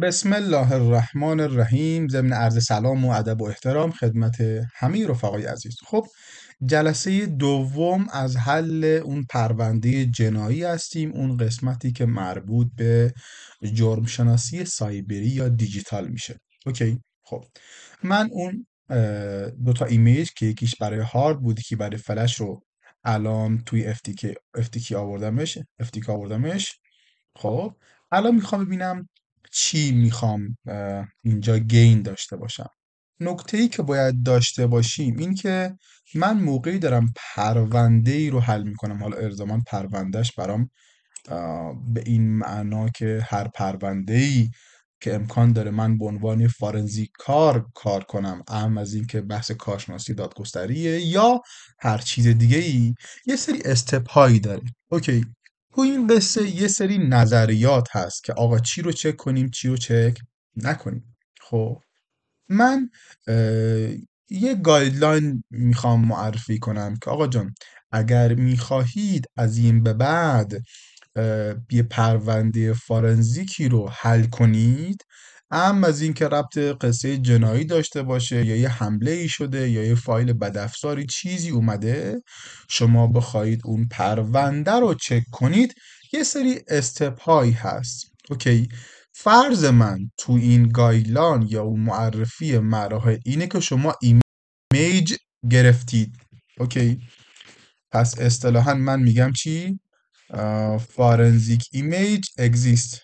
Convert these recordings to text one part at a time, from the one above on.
بسم الله الرحمن الرحیم. ضمن عرض سلام و ادب و احترام خدمت همه رفقای عزیز. خب، جلسه دوم از حل اون پرونده جنایی هستیم، اون قسمتی که مربوط به جرم شناسی سایبری یا دیجیتال میشه. اوکی. خب، من اون دو تا ایمیج که یکیش برای هارد بود که برای فلش رو الان توی FTK آوردمش. خب، الان میخوام ببینم چی میخوام اینجا گین داشته باشم. نکته ای که باید داشته باشیم این که من موقعی دارم پرونده ای رو حل میکنم، حالا الزاما پروندهش برام به این معنا که هر پرونده ای که امکان داره من به عنوان فارنزیک کار کنم، اهم از این که بحث کارشناسی دادگستریه یا هر چیز دیگه ای، یه سری استپ هایی داره. اوکی. تو این قصه یه سری نظریات هست که آقا چی رو چک کنیم چی رو چک نکنیم. خب، من اه، یه گایدلاین میخوام معرفی کنم که آقا جان، اگر میخواهید از این به بعد یه پرونده فارنزیکی رو حل کنید، اما از این که ربط قصه جنایی داشته باشه یا یه حمله ای شده یا یه فایل بدافزاری چیزی اومده، شما بخواهید اون پرونده رو چک کنید، یه سری استپ هایی هست. اوکی. فرض من تو این گایدلاین یا اون معرفی مراحل اینه که شما ایمیج گرفتید. اوکی. پس اصطلاحا من میگم چی؟ فارنزیک ایمیج اگزیست.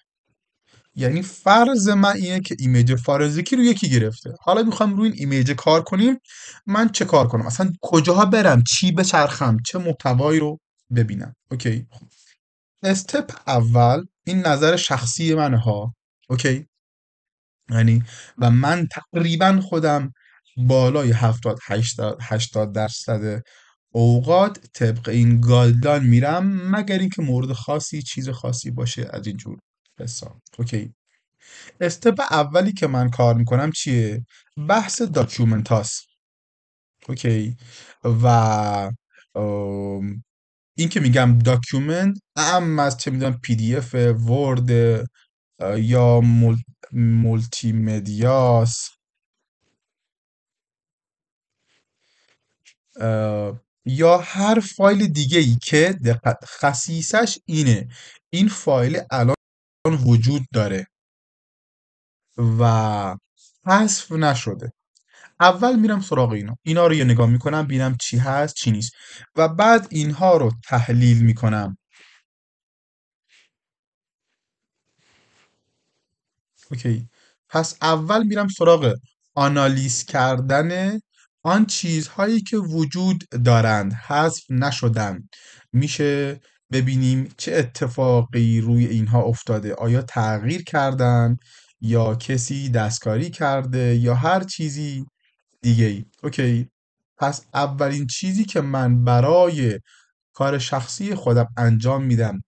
یعنی فرض من اینه که ایمیج فارنزیکی رو یکی گرفته. حالا میخوام روی این ایمیج کار کنیم. من چه کار کنم؟ اصلا کجاها برم؟ چی بچرخم؟ چه محتوایی رو ببینم؟ اوکی. استپ اول، این نظر شخصی منه ها. اوکی. یعنی و من تقریبا خودم بالای 70-80% اوقات طبق این گایدلاین میرم، مگر اینکه مورد خاصی چیز خاصی باشه از این جور قصه. اوکی. استپ اولی که من کار میکنم چیه؟ بحث داکیومنت هاست. اوکی. و این که میگم داکیومنت، اما از چه میدونم PDF ورد یا مولتی مدیاس، یا هر فایل دیگه ای که دقت خصیصش اینه این فایل الان وجود داره و حذف نشده. اول میرم سراغ اینا رو یه نگاه میکنم ببینم چی هست چی نیست و بعد اینها رو تحلیل میکنم. اوکی. پس اول میرم سراغ آنالیز کردن آن چیزهایی که وجود دارند، حذف نشدن. میشه ببینیم چه اتفاقی روی اینها افتاده، آیا تغییر کردن یا کسی دستکاری کرده یا هر چیزی دیگه ای. اوکی. پس اولین چیزی که من برای کار شخصی خودم انجام میدم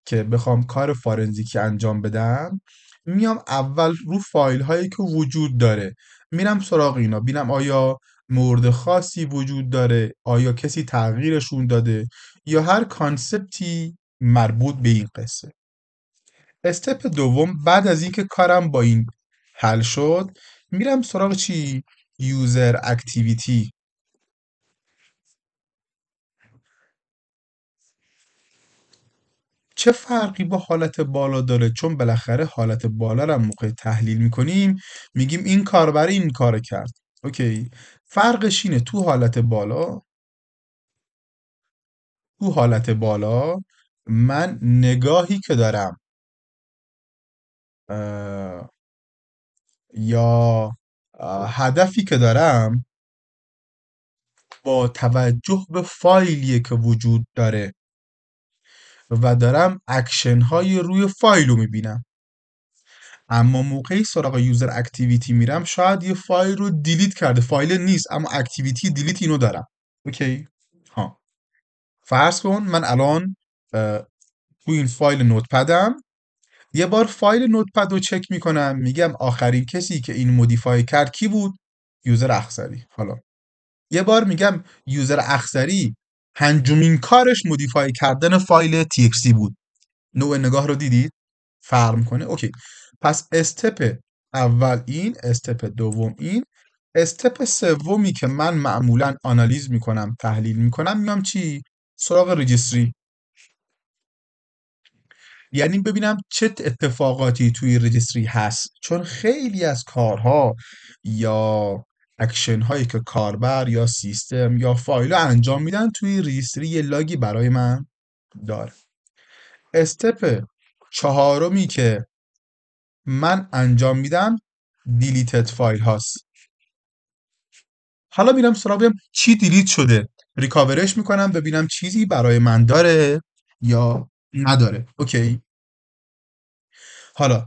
که بخوام کار فارنزیکی انجام بدم، میام اول رو فایل هایی که وجود داره میرم سراغ اینا، ببینم آیا مورد خاصی وجود داره، آیا کسی تغییرشون داده یا هر کانسپتی مربوط به این قصه. استپ دوم، بعد از اینکه کارم با این حل شد، میرم سراغ چی؟ یوزر اکتیویتی. چه فرقی با حالت بالا داره؟ چون بالاخره حالت بالا رو هم موقع تحلیل میکنیم میگیم این کاربر این کار کرد. اوکی. فرقش اینه تو حالت بالا من نگاهی که دارم اه، یا هدفی که دارم با توجه به فایلیه که وجود داره و دارم اکشن های روی فایل رو میبینم. اما موقعی سراغ یوزر اکتیویتی میرم شاید یه فایل رو دیلیت کرده، فایل نیست اما اکتیویتی دیلیت اینو دارم. اوکی. ها، فرض کن من الان اه، تو این فایل نوتپدم یه بار فایل نوتپد رو چک میکنم، میگم آخرین کسی که این مودیفای کرد کی بود؟ یوزر اخضری. حالا یه بار میگم یوزر اخضری پنجمین کارش مودیفای کردن فایل txt بود. نوع نگاه رو دیدید؟ فرق میکنه. اوکی، پس استپ اول این، استپ دوم این، استپ سومی که من معمولا آنالیز میکنم، تحلیل میکنم، میام چی؟ سراغ رجیستری. یعنی ببینم چه اتفاقاتی توی رجیستری هست، چون خیلی از کارها یا اکشن هایی که کاربر یا سیستم یا فایل انجام میدن توی رجیستری یه لاگی برای من داره. استپ چهارمی که من انجام میدم دیلیتد فایل هاست. حالا میرم سراغ چی دیلیت شده، ریکاورش میکنم ببینم چیزی برای من داره یا نداره. اوکی، حالا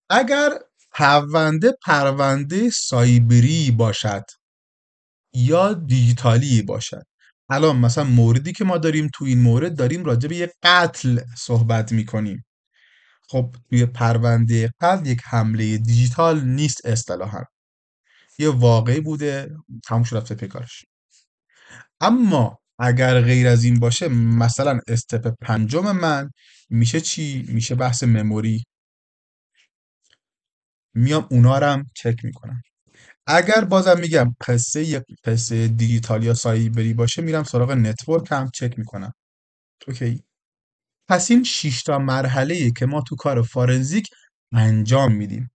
اگر پرونده سایبری باشد یا دیجیتالی باشد، الان مثلا موردی که ما داریم، تو این مورد داریم راجع به یه قتل صحبت میکنیم. خب توی پرونده قتل یک حمله دیجیتال نیست اصطلاحا، یه واقعی بوده، تموم شد رفته پیکارش. اما اگر غیر از این باشه، مثلا استپ پنجم من میشه چی؟ میشه بحث مموری. میام اونا رو هم چک میکنم. اگر بازم میگم قصه یک قصه دیجیتال یا سایبری باشه، میرم سراغ نتورک هم چک میکنم. اوکی، پس این 6 تا مرحله که ما تو کار فارنزیک انجام میدیم.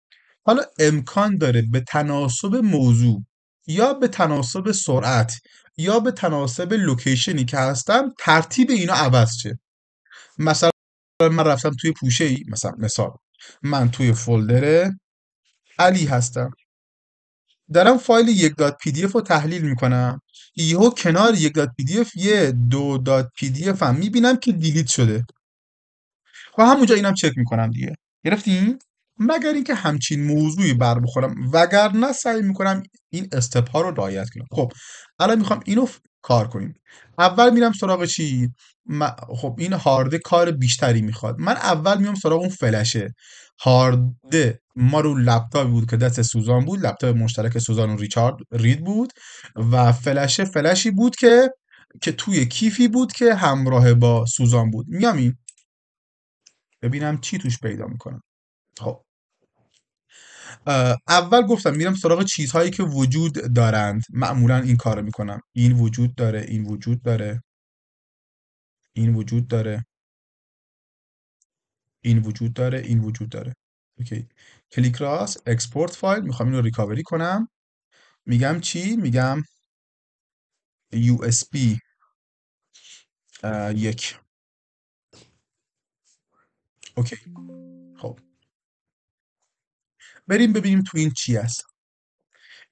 حالا امکان داره به تناسب موضوع یا به تناسب سرعت یا به تناسب لوکیشنی که هستم ترتیب اینا عوض شه. مثلا من رفتم توی پوشه ای، مثال من توی فولدر علی هستم، دارم فایل یک دات پی دی اف رو تحلیل میکنم، یهو کنار یک دات پی دی اف یه دو دات پی دی اف هم میبینم که دیلیت شده و همونجا اینم چک میکنم دیگه. گرفتین؟ مگر اینکه همچین موضوعی بر بخورم، وگرنه سعی میکنم این استپ ها رو رعایت کنم. خب الان میخوام اینو کار کنیم. اول میرم سراغ چی؟ خب این هارد کار بیشتری میخواد. من اول میام سراغ اون فلشه. هارد ما رو لپتاپی بود که دست سوزان بود، لپتاپ مشترک سوزان و ریچارد رید بود، و فلشی بود که توی کیفی بود که همراه با سوزان بود. میام این ببینم چی توش پیدا میکنم. خب اول گفتم میرم سراغ چیزهایی که وجود دارند، معمولا این کارو میکنم. این وجود داره، این وجود داره، این وجود داره، این وجود داره، این وجود داره. اوکی، کلیک راست اکسپورت فایل، میخوام اینو ریکاوری کنم. میگم چی؟ میگم یو اس بی یک. اوکی، خب بریم ببینیم تو این چی هست.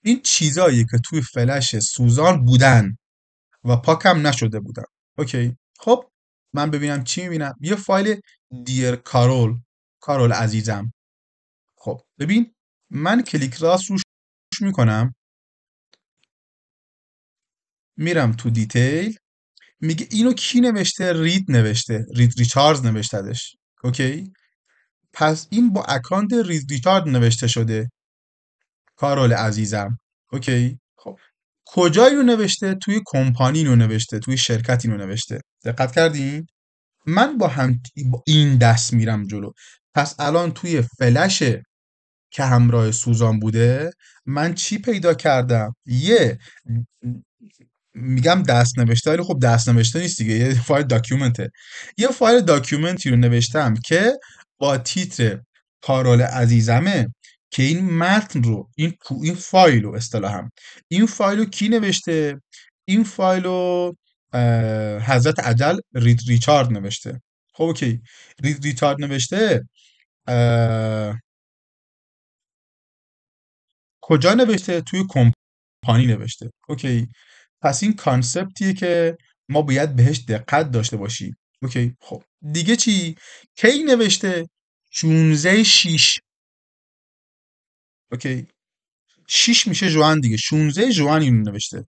این چیزایی که توی فلش سوزان بودن و پاکم نشده بودن. اوکی، خب من ببینم چی میبینم. یه فایل دیر کارول عزیزم. خب ببین، من کلیک راست روش میکنم، میرم تو دیتیل، میگه اینو کی نوشته؟ رید نوشته، رید ریچاردز نوشتهش. اوکی، پس این با اکانت رید ریچارد نوشته شده، کارول عزیزم. اوکی، خب کجا اینو نوشته؟ توی کمپانی اینو نوشته، توی شرکت اینو نوشته. دقت کردین؟ من با این دست میرم جلو. پس الان توی فلش که همراه سوزان بوده، من چی پیدا کردم؟ میگم دست نوشته، ولی خب دست نوشته نیست دیگه، یه فایل داکیومنته. یه فایل داکیومنتی رو نوشتم که با تیتر کارول عزیزمه، که این متن رو، این فایل رو اصطلاحا، این فایل رو کی نوشته؟ این فایل رو حضرت عجل رید ریچارد نوشته. خب اوکی، رید ریچارد نوشته. اه، کجا نوشته؟ توی کمپانی نوشته. اوکی، پس این کانسپتیه که ما باید بهش دقت داشته باشیم. اوکی، خب دیگه چی؟ کی نوشته؟ 16/6. اوکی، 6 میشه جوان دیگه، 16 جوان اینو نوشته.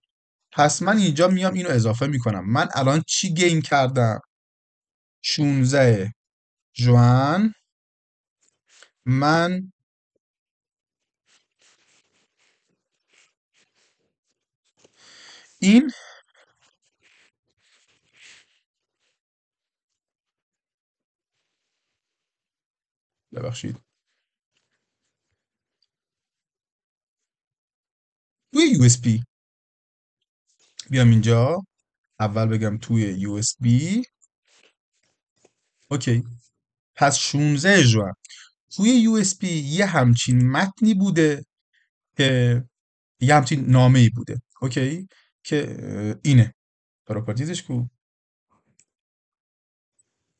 پس من اینجا میام اینو اضافه میکنم. من الان چی گین کردم؟ 16 جوان. من این ببخشید. توی یو اس بی بیام اینجا، اول بگم توی یو اس بی. اوکی. پس 16 ژوئن توی یو اس بی یه همچین متنی بوده که یه همچین نامه ای بوده. اوکی. که اینه پراپرتیزش کو.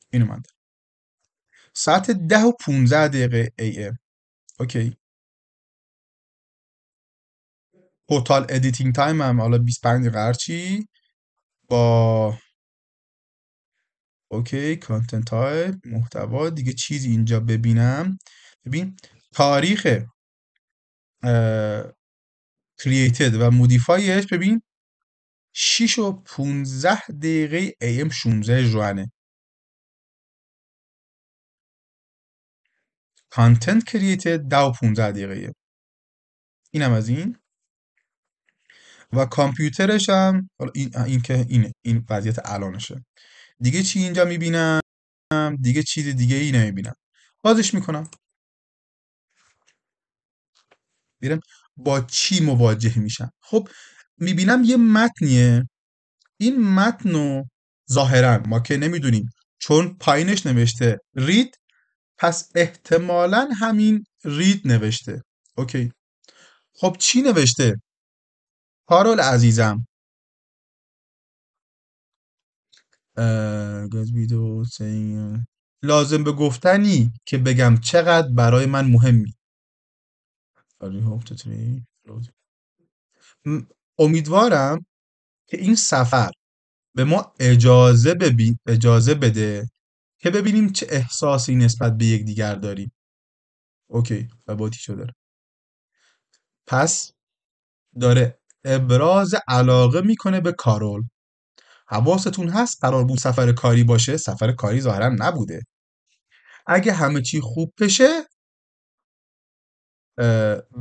اینو من دارم. ساعت 10:15 ای ام. اوکی. توتال ادیتینگ تایم هم حالا 25 دقیقه هرچی. با اوکی کانتنت تایپ محتوا دیگه چیزی اینجا ببینم. ببین تاریخ کرییتد و مودیفایش، ببین 6:15 ای ام 16 ژوئنه. کانتنت کرییتد 10:15. اینم از این. و کامپیوترش هم حالا این که اینه، این وضعیت الانشه. دیگه چی اینجا میبینم؟ دیگه چیز دیگه ای نمیبینم. بازش میکنم. میرم با چی مواجه میشم. خب میبینم یه متنیه. این متنو ظاهرا ما که نمیدونیم، چون پایینش نوشته رید، پس احتمالاً همین رید نوشته. اوکی. خب چی نوشته؟ کارول عزیزم، لازم به گفتنی که بگم چقدر برای من مهمی. امیدوارم که این سفر به ما اجازه بده که ببینیم چه احساسی نسبت به یکدیگر داریم. اوکی. و با تیشو داره. پس داره ابراز علاقه میکنه به کارول. حواستون هست قرار بود سفر کاری باشه، سفر کاری ظاهرا نبوده. اگه همه چی خوب بشه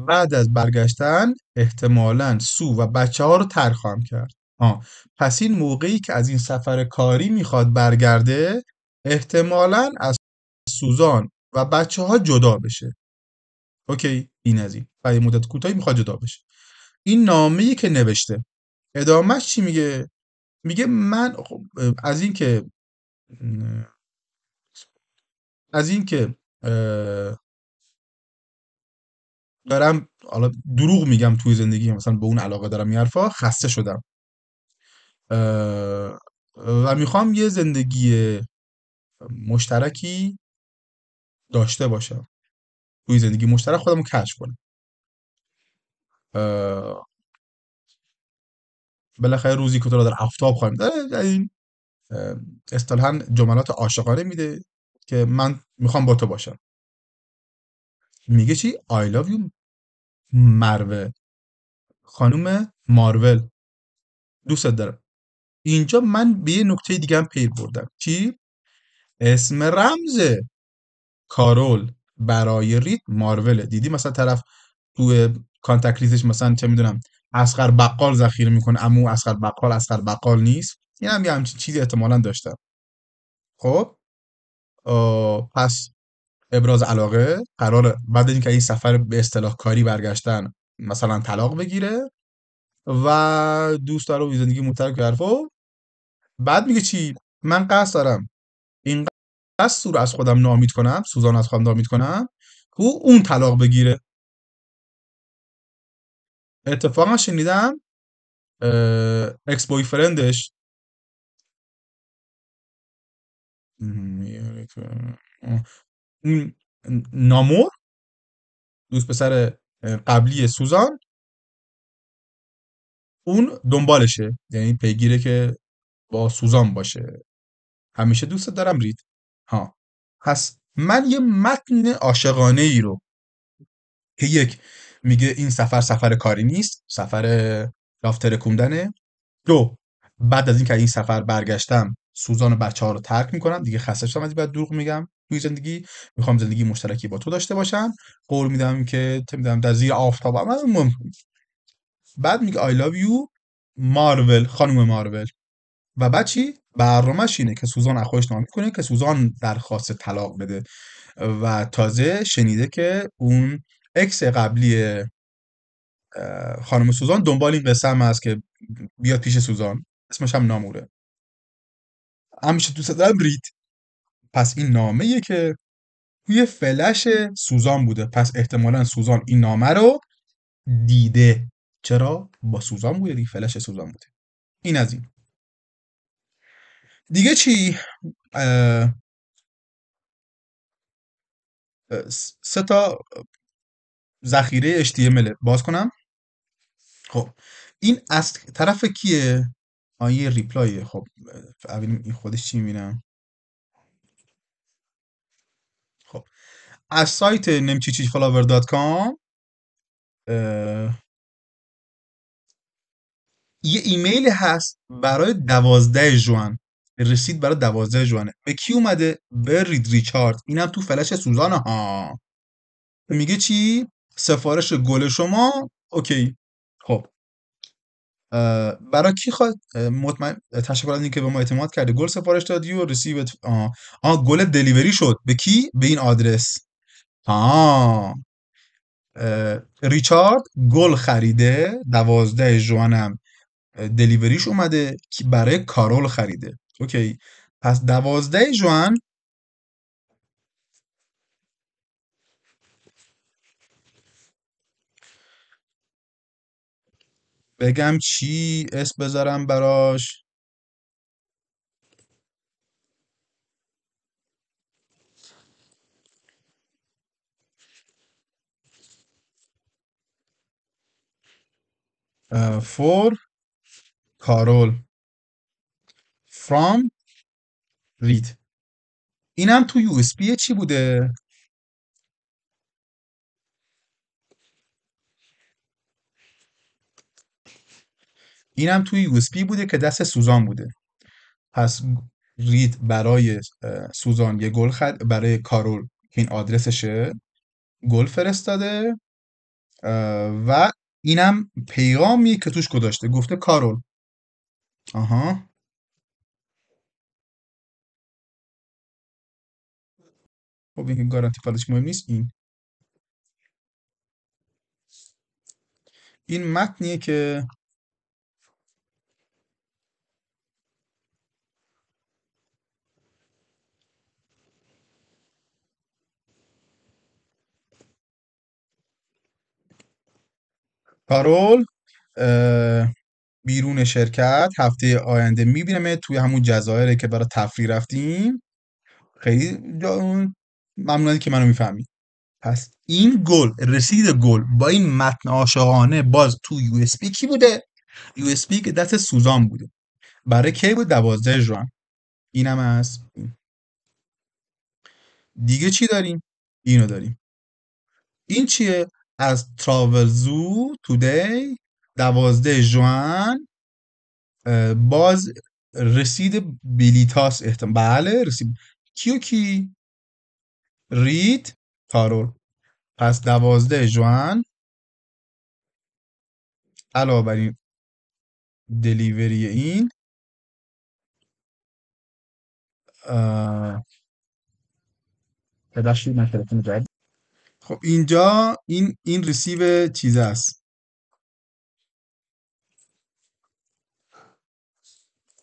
بعد از برگشتن احتمالاً سو و بچه ها رو ترک خواهم کرد. پس این موقعی که از این سفر کاری میخواد برگرده احتمالاً از سوزان و بچه ها جدا بشه. اوکی. این از این. برای مدت کوتاهی میخواد جدا بشه. این نامه‌ای که نوشته ادامهش چی میگه؟ میگه من خب از این که دارم حالا دروغ میگم توی زندگی، مثلا به اون علاقه دارم این حرفا، خسته شدم و میخوام یه زندگی مشترکی داشته باشم، توی زندگی مشترک خودم رو کشف کنم. بالاخره روزی که تو را در آفتاب خواهیم داره این اصطلاحاً جملات عاشقانه میده که من میخوام با تو باشم. میگه چی؟ I love you مروه، خانم مارول، دوستت دارم. اینجا من به یه نکته دیگه هم پیر بردم. چی؟ اسم رمز کارول برای رید ماروله. دیدی مثلا طرف تو کانتکت لیستش مثلا چه میدونم اصغر بقال ذخیره میکنه، اما اصغر بقال نیست. این هم یه همچین چیزی احتمالاً داشتم. خب پس ابراز علاقه قراره بعد اینکه این سفر به اصطلاح کاری برگشتن مثلا طلاق بگیره و دوست داره و زندگی مشترک حرفو. بعد میگه چی؟ من قصد دارم این سو رو از خودم ناامید کنم، سوزان از خودم ناامید کنم که اون طلاق بگیره. اتفاقا شنیدم اکس بوی فرندش اون نامور، دوست پسر قبلی سوزان، اون دنبالشه، یعنی پیگیره که با سوزان باشه. همیشه دوست دارم رید. پس من یه متن عاشقانه ای رو که یک میگه این سفر کاری نیست، سفر یافت ترکوندنه. دو، بعد از اینکه این سفر برگشتم سوزان و بچه ها رو ترک میکنم، دیگه خسته شدم از این دروغ میگم توی زندگی، میخوام زندگی مشترکی با تو داشته باشم، قول میدم که میدم در زیر آفتاب بعد میگه I love you مارول، خانم مارول. و بعد چی؟ برنامه‌ش اینه که سوزان از خودش ناامید کنه، که سوزان درخواست طلاق بده. و تازه شنیده که اون اکس قبلی خانم سوزان دنبال این قصه هم هست که بیاد پیش سوزان، اسمش هم ناموره، همیشه دوست دارم رید. پس این نامه که توی فلش سوزان بوده، پس احتمالا سوزان این نامه رو دیده. چرا؟ با سوزان بوده دیگه، فلش سوزان بوده. این از این. دیگه چی؟ اه، سه تا ذخیره HTML باز کنم. خب این از طرف کیه؟ یه ریپلایه. خب ببینیم این خودش چی میبینم. خب از سایت nemchichiflower.com یه ایمیل هست برای 12 ژوئن، رسید برای 12 ژوئنه. به کی اومده؟ به رید ریچارد. اینم تو فلش سوزانه ها. میگه چی؟ سفارش گل شما اوکی. خب برای کی خواد؟ مطمئن تشکر از اینکه به ما اعتماد کرده. گل سفارش دادی و رسیو گل دلیوری شد. به کی؟ به این آدرس. آه ریچارد گل خریده، 12 ژوئن دلیوریش اومده که برای کارول خریده. اوکی. پس 12 ژوئن بگم چی اسم بذارم براش؟ for کارول from read. اینم تو یو اس بی چی بوده؟ اینم توی یو اس بی بوده که دست سوزان بوده. پس رید برای سوزان یه گل برای کارول که این آدرسشه گل فرستاده و اینم پیغامی که توش گذاشته گفته کارول. آها. خب این گارانتی فالش مهم نیست. این متنیه که کارول بیرون شرکت هفته آینده میبینم توی همون جزایره که برای تفریح رفتیم. خیلی ممنونی که منو میفهمی. پس این گل، رسید گل با این متن عاشقانه باز تو یو اس بی کی بوده؟ یو اس بی که دست سوزان بوده. برای کی بود؟ 12 ژوئن. اینم از این. دیگه چی داریم؟ اینو داریم. این چیه؟ از تراول زو تودی 12 ژوئن باز رسید بلیتاس بله رسید. کیو کی؟ رید کارول. پس 12 ژوئن علاوه بر این دلیوری این ببخشید من تلفن جدید. خب اینجا این ریسیو چیز است،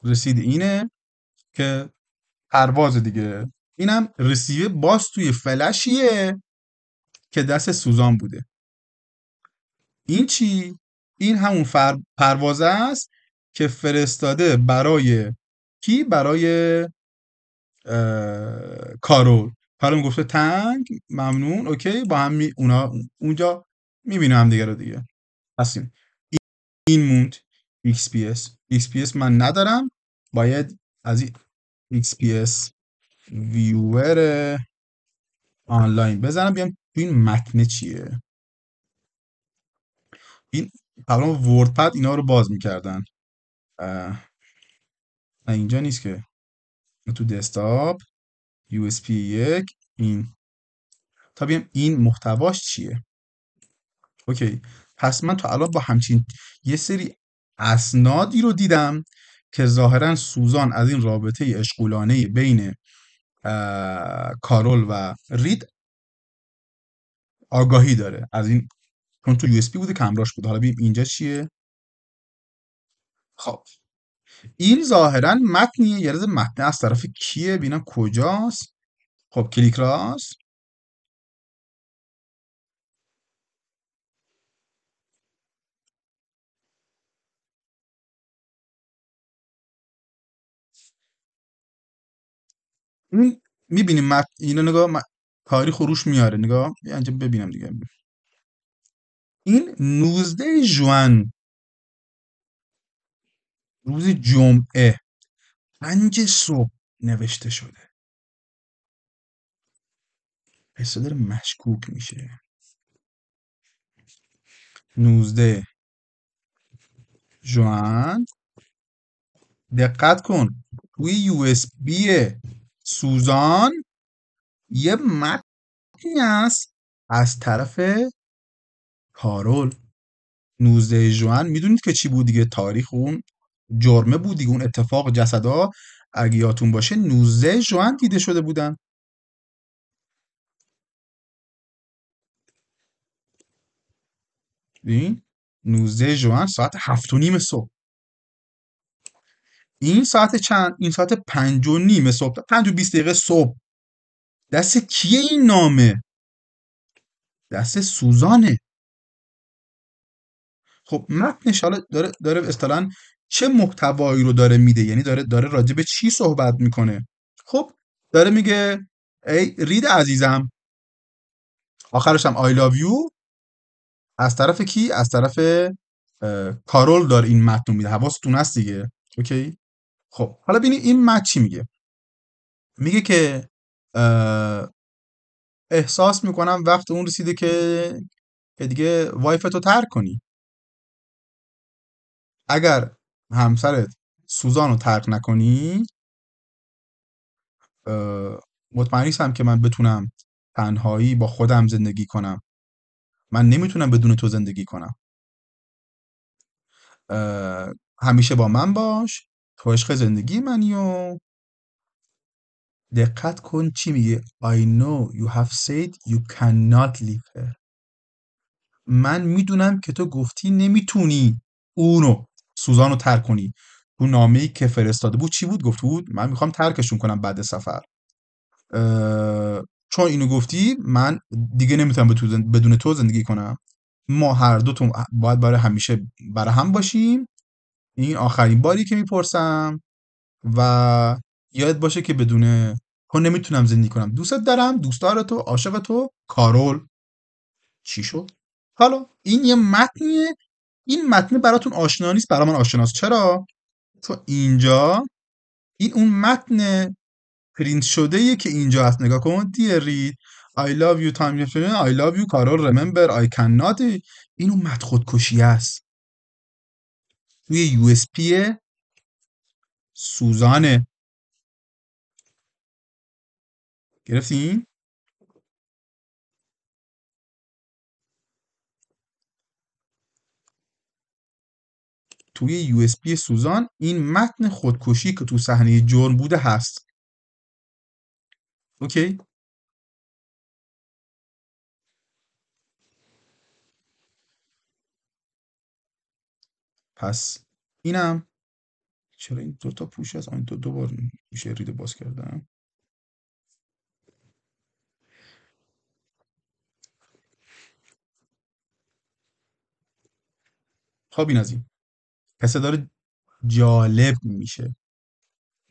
رسید اینه که پرواز دیگه. اینم رسیو باز توی فلشیه که دست سوزان بوده. این چی؟ این همون پروازه است که فرستاده برای کی؟ برای کارول. کارول گفته تنگ ممنون اوکی با هم اونا اونجا میبینه هم دیگه رو دیگه. هستیم. این موند XPS من ندارم، باید از این XPS ویور آنلاین بزنم بیام تو این متن چیه. این قبلا وردپد اینا رو باز میکردن. اینجا نیست که. تو دسکتاپ USB 1 این. تا بیام این محتواش چیه. اوکی. پس من تا الان با همچین یه سری اسنادی رو دیدم که ظاهرا سوزان از این رابطه اشغولانه بین کارول و رید آگاهی داره از این، چون تو یو اس بی بوده که همراهش بوده. حالا ببین اینجا چیه. خب این ظاهرا متنیه، یه لحظه متن از طرف کیه ببینم کجاست. خب کلیک راست. این میبینیم متن اینو نگاه تاریخ روش میاره، نگاه اینجا ببینم دیگه. این 19 ژوئن، روز جمعه 5 صبح نوشته شده. حس داره مشکوک میشه. 19 ژوئن، دقت کن توی یو اس بی سوزان یه متنی هست از طرف کارول. 19 ژوئن میدونید که چی بود دیگه، تاریخ اون جرمه بود دیگه، اون اتفاق جسدا اگه یادتون باشه 19 ژوئن دیده شده بودن. ببین 19 ژوئن ساعت 7:30 صبح. این ساعت چند؟ این ساعت 5:30 صبح، 5:20 صبح. دست کیه این نامه؟ دست سوزانه. خب متنش حالا داره اصطلاحاً چه محتوایی رو داره میده، یعنی داره راجع به چی صحبت میکنه. خب داره میگه ای رید عزیزم، آخرش هم I love you. از طرف کی؟ از طرف کارول داره این متن رو میده. حواستون هست دیگه. اوکی. خب حالا ببینید این متن چی میگه. میگه که اه، احساس میکنم وقت اون رسیده که دیگه وایفتو ترک کنی. اگر همسرت سوزان رو ترک نکنی، مطمئن نیستم که من بتونم تنهایی با خودم زندگی کنم. من نمیتونم بدون تو زندگی کنم. همیشه با من باش، تو عشق زندگی منی. و دقت کن چی میگه. I know you have said you cannot leave her. من میدونم که تو گفتی نمیتونی اونو سوزانو ترک کنی. تو نامه‌ای که فرستاده بود چی بود؟ گفته بود من میخوام ترکشون کنم بعد سفر. چون اینو گفتی من دیگه نمیتونم بدون تو زندگی کنم. ما هر دو تو باید برای همیشه برای هم باشیم. این آخرین باری که میپرسم و یاد باشه که بدون تو نمیتونم زندگی کنم. دوستت دارم، دوستدار تو، عاشق تو، کارول. چی شد؟ حالا این یه متنیه. این متن براتون آشنا نیست، برای من آشناست. چرا؟ چون اینجا این اون متن پرینت شده یه که اینجا هست. نگاه کن. Dear read I love you time I love you کارول remember I cannot. این اون متن خودکشی است توی یو اس پی سوزانه. گرفتین؟ توی یو اس بی سوزان این متن خودکشی که تو صحنه جرم بوده هست. اوکی. پس اینم چرا این دوتا پوش هست؟ این دو بار میشه رید باز کردم. خب این از این. پس داره جالب میشه.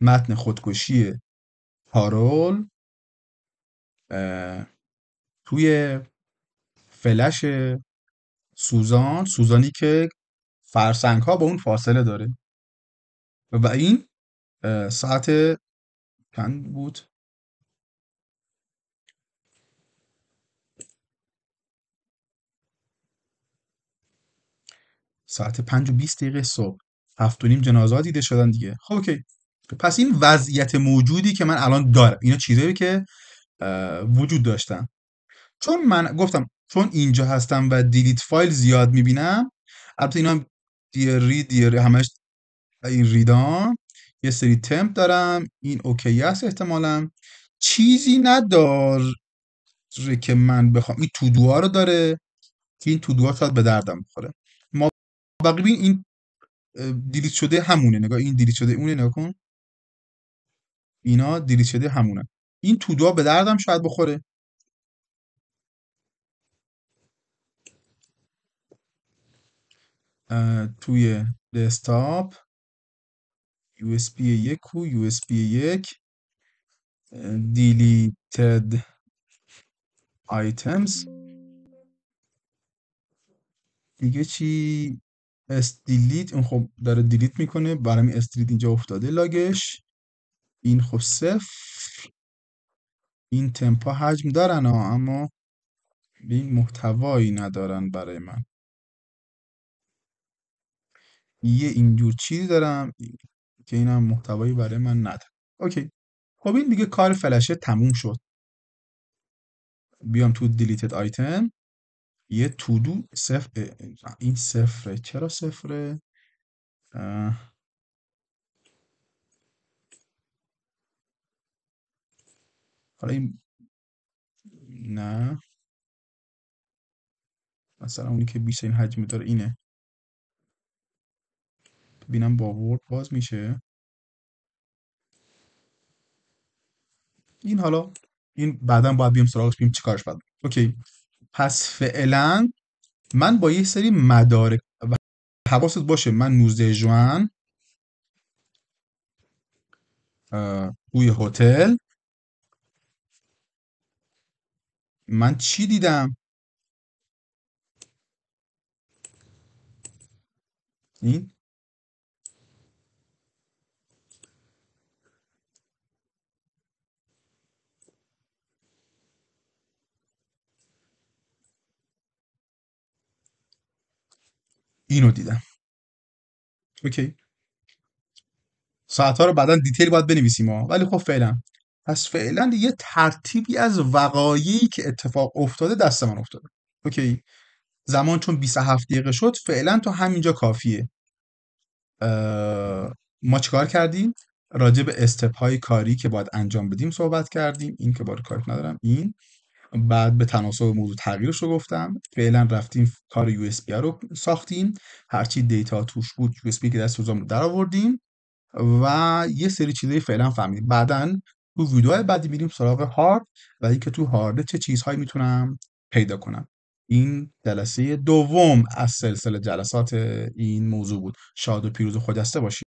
متن خودکشی کارول توی فلش سوزانی که فرسنگ ها با اون فاصله داره. و این ساعت چند بود؟ ساعت 5:20 صبح. 7:30 جنازه دیده شدن دیگه. خب اوکی. پس این وضعیت موجودی که من الان دارم، اینا چیزایی که وجود داشتن. چون من گفتم چون اینجا هستم و دیلیت فایل زیاد میبینم. البته اینا هم دیر همش این ریدان. یه سری تمپ دارم. این اوکی است احتمالاً. چیزی نداره که من بخوام این تودوها رو داره که این تودوها شاید به دردم بخوره. ما باقی ببین این دیلیت شده همونه، نگاه این دیلیت شده اونه، نگاه کن اینا دیلیت شده همونه. این تودوها به دردم شاید بخوره. توی دسکتاپ USB 1 و USB 1 deleted items دیگه چی؟ اس دیلیت، این خب داره دیلیت میکنه برام، اس دیلیت اینجا افتاده لاگش. این خب صفر. این تمپا حجم دارن ها، اما به این محتوایی ندارن برای من. یه اینجور چیزی دارم که اینم محتوایی برای من نداره. اوکی. خب این دیگه کار فلشه تموم شد. بیام تو دیلیتد آیتم، یه تودو صفر. این صفره، چرا صفره؟ حالا این نه، مثلا اونی که بیشتر این حجم داره اینه. ببینم با ورد باز میشه این. حالا این بعدا باید بیم سراغش بیم چی کارش باید. اوکی. پس فعلا من با یه سری مدارک و حواست باشه، من 19 ژوئن توی هتل من چی دیدم؟ این اینو دیدم. اوکی. ساعت‌ها رو بعدا دیتیل باید بنویسیم ها، ولی خب فعلا، پس فعلا یه ترتیبی از وقایعی که اتفاق افتاده دست من افتاده. اوکی. زمان چون 27 دقیقه شد، فعلا تا همینجا کافیه. ما چیکار کردیم؟ راجع به استپ های کاری که باید انجام بدیم صحبت کردیم. این که بار کار ندارم، این بعد به تناسب موضوع تغییرش رو گفتم. فعلا رفتیم کار یو اس بی رو ساختیم، هرچی دیتا توش بود یو اس بی که دست روزامون در آوردیم و یه سری چیزای فعلا فهمیدیم. بعداً تو ویدیوهای بعدی میریم سراغ هارد و اینکه تو هارد چه چیزهایی میتونم پیدا کنم. این جلسه دوم از سلسله جلسات این موضوع بود. شاد و پیروز و خجسته باشید.